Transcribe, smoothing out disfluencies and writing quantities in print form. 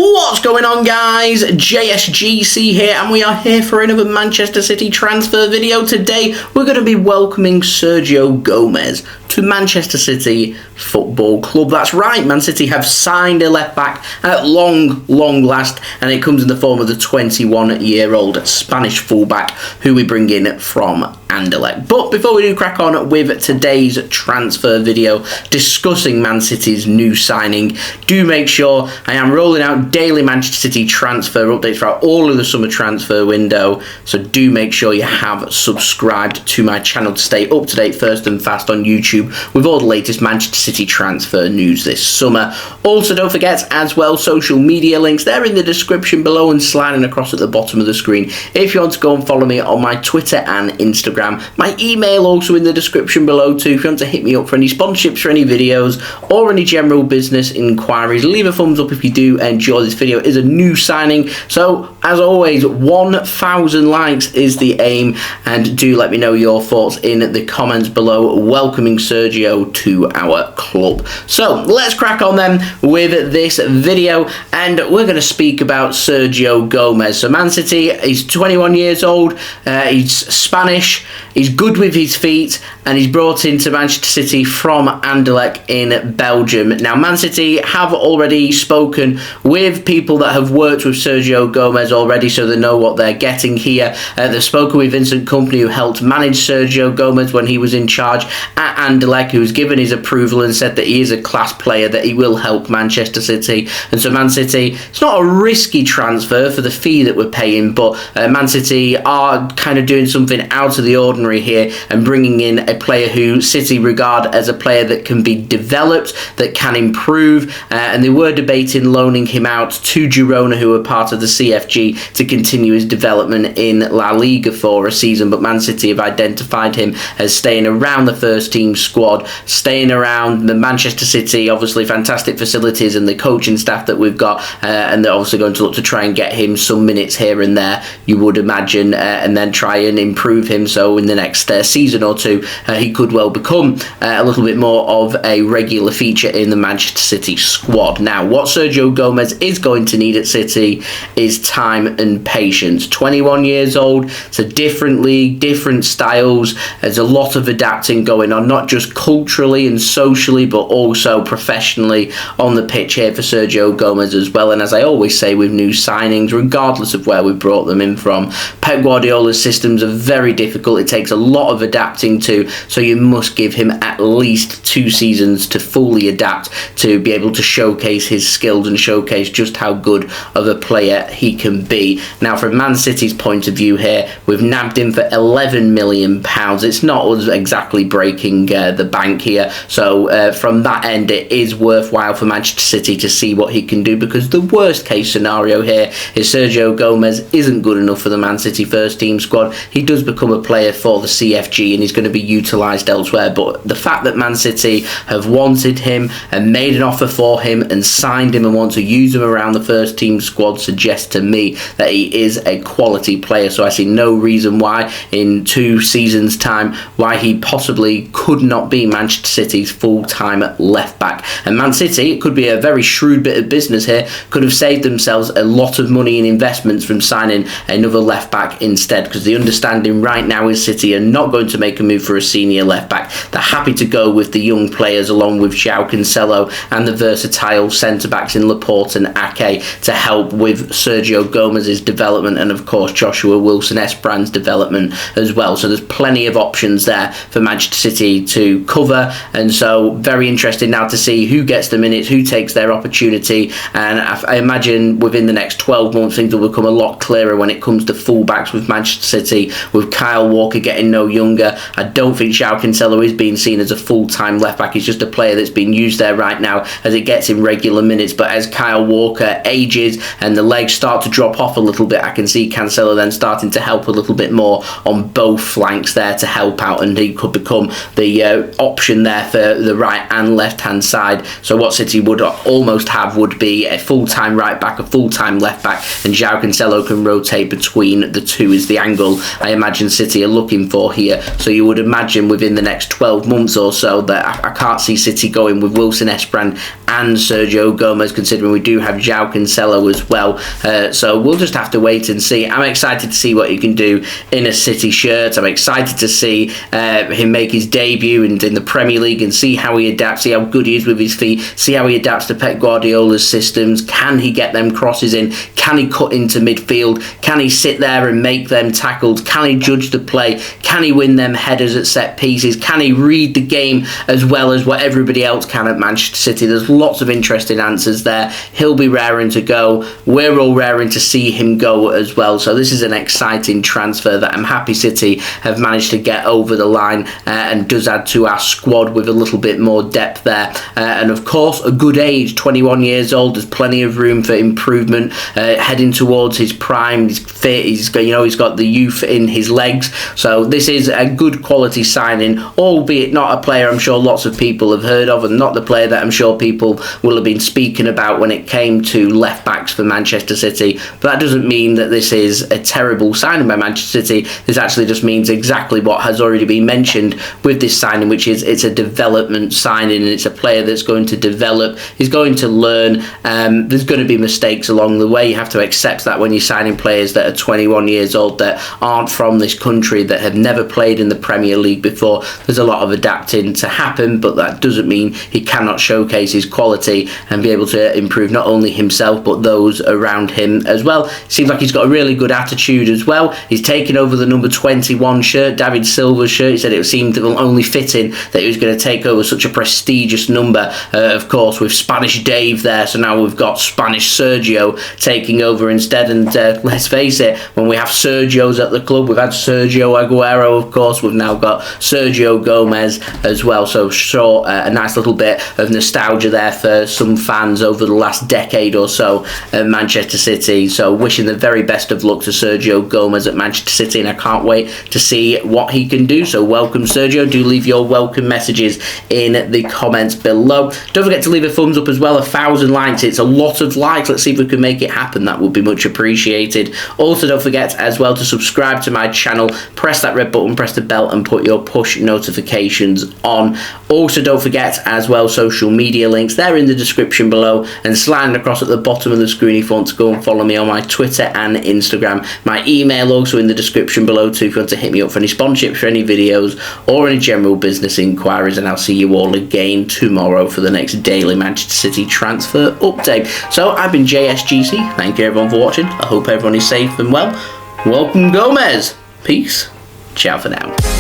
What's going on, guys? JSGC here, and we are here for another Manchester City transfer video. Today we're going to be welcoming Sergio Gomez to Manchester City Football Club. That's right, Man City have signed a left back at long last, and it comes in the form of the 21-year-old Spanish fullback who we bring in from Anderlecht. But before we do crack on with today's transfer video discussing Man City's new signing, do make sure I am rolling out daily Manchester City transfer updates throughout all of the summer transfer window, so do make sure you have subscribed to my channel to stay up to date first and fast on YouTube with all the latest Manchester City transfer news this summer. Also, don't forget as well, social media links, they're in the description below and sliding across at the bottom of the screen if you want to go and follow me on my Twitter and Instagram. My email also in the description below too if you want to hit me up for any sponsorships for any videos or any general business inquiries. Leave a thumbs up if you do enjoy this video. It is a new signing, so as always 1,000 likes is the aim, and do let me know your thoughts in the comments below welcoming Sergio to our club. So let's crack on then with this video, and we're going to speak about Sergio Gomez. So Man City, he's 21 years old, he's Spanish, he's good with his feet, and he's brought into Manchester City from Anderlecht in Belgium. Now, Man City have already spoken with people that have worked with Sergio Gomez already, so they know what they're getting here. They've spoken with Vincent Kompany, who helped manage Sergio Gomez when he was in charge at Anderlecht, who's given his approval and said that he is a class player, that he will help Manchester City. And so Man City, it's not a risky transfer for the fee that we're paying, but Man City are kind of doing something out of the ordinary here and bringing in a player who City regard as a player that can be developed, that can improve, and they were debating loaning him out to Girona, who are part of the CFG, to continue his development in La Liga for a season, but Man City have identified him as staying around the first team squad, staying around the Manchester City, obviously fantastic facilities and the coaching staff that we've got, and they're obviously going to look to try and get him some minutes here and there, you would imagine, and then try and improve him, so in the next season or two he could well become a little bit more of a regular feature in the Manchester City squad. Now, what Sergio Gomez is going to need at City is time and patience. 21 years old, it's a different league, different styles, there's a lot of adapting going on, not just culturally and socially, but also professionally on the pitch here for Sergio Gomez as well. And as I always say with new signings, regardless of where we brought them in from, Pep Guardiola's systems are very difficult. It takes a lot of adapting to, so you must give him at least 2 seasons to fully adapt, to be able to showcase his skills and showcase just how good of a player he can be. Now, from Man City's point of view here, we've nabbed him for £11 million. It's not exactly breaking the bank here, so from that end it is worthwhile for Manchester City to see what he can do, because the worst case scenario here is Sergio Gomez isn't good enough for the Man City first team squad. He does become a player for the CFG and he's going to be utilised elsewhere, but the fact that Man City have wanted him and made an offer for him and signed him and want to use him around the first team squad suggests to me that he is a quality player. So I see no reason why in 2 seasons time why he possibly could not be Manchester City's full-time left back. And Man City, it could be a very shrewd bit of business here, could have saved themselves a lot of money in investments from signing another left back instead, because the understanding right now is City are not going to make a move for a senior left back. They're happy to go with the young players along with João Cancelo and the versatile centre backs in Laporte and Ake to help with Sergio Gomez's development, and of course Joshua Wilson-Esperan's development as well. So there's plenty of options there for Manchester City to cover, and so very interested now to see who gets the minutes, who takes their opportunity, and I imagine within the next 12 months things will become a lot clearer when it comes to fullbacks with Manchester City, with Kyle Walker getting no younger. I don't think João Cancelo is being seen as a full-time left back. He's just a player that's being used there right now as it gets him regular minutes, but as Kyle Walker ages and the legs start to drop off a little bit, I can see Cancelo then starting to help a little bit more on both flanks there to help out, and he could become the option there for the right and left hand side. So what City would almost have would be a full-time right back, a full-time left back, and João Cancelo can rotate between the two is the angle I imagine City are looking for here. So you would imagine within the next 12 months or so that I can't see City going with Wilson Esperan and Sergio Gomez, considering we do have João Cancelo as well. So we'll just have to wait and see. I'm excited to see what he can do in a City shirt. I'm excited to see him make his debut in the Premier League and see how he adapts, see how good he is with his feet, see how he adapts to Pep Guardiola's systems. Can he get them crosses in? Can he cut into midfield? Can he sit there and make them tackles? Can he judge the play? Can he win them headers at set pieces? Can he read the game as well as what everybody else can at Manchester City? There's lots of interesting answers there. He'll be raring to go. We're all raring to see him go as well. So this is an exciting transfer that I'm happy City have managed to get over the line, and does add to our squad with a little bit more depth there. And of course, a good age, 21 years old. There's plenty of room for improvement. Heading towards his prime. He's fit. He's got the youth in his legs. So this is a good quality signing, albeit not a player I'm sure lots of people have heard of, and not the player that I'm sure people will have been speaking about when it came to left backs for Manchester City. But that doesn't mean that this is a terrible signing by Manchester City. This actually just means exactly what has already been mentioned with this signing, which is it's a development signing, and it's a player that's going to develop. He's going to learn. There's going to be mistakes along the way. You have to accept that when you're signing players that are 21 years old, that aren't from this country, that have never played in the Premier League before. There's a lot of adapting to happen, but that doesn't mean he cannot showcase his quality and be able to improve not only himself but those around him as well. Seems like he's got a really good attitude as well. He's taken over the number 21 shirt, David Silva's shirt. He said it seemed only fitting that he was going to take over such a prestigious number, of course, with Spanish Dave there. So now we've got Spanish Sergio taking over instead. And let's face it, when we have Sergios at the club, we've had Sergio Aguero, of course, we've now got Sergio Gomez as well. So sure, a nice little bit of nostalgia there for some fans over the last decade or so at Manchester City. So wishing the very best of luck to Sergio Gomez at Manchester City, and I can't wait to see what he can do. So welcome, Sergio. Do leave your welcome messages in the comments below. Don't forget to leave a thumbs up as well. 1,000 likes. It's a lot of likes. Let's see if we can make it happen. That would be much appreciated. Also, don't forget as well to subscribe to my channel. Press that red button, press the bell, and put your push notifications on. Also, don't forget as well, social media links. They're in the description below, and sliding across at the bottom of the screen if you want to go and follow me on my Twitter and Instagram. My email also in the description below too if you want to hit me up for any sponsorships, for any videos, or any general business inquiries. And I'll see you all again tomorrow for the next daily Manchester City transfer update. So I've been JSGC. Thank you everyone for watching. I hope everyone is safe and well. Welcome, Gomes. Peace. Ciao for now.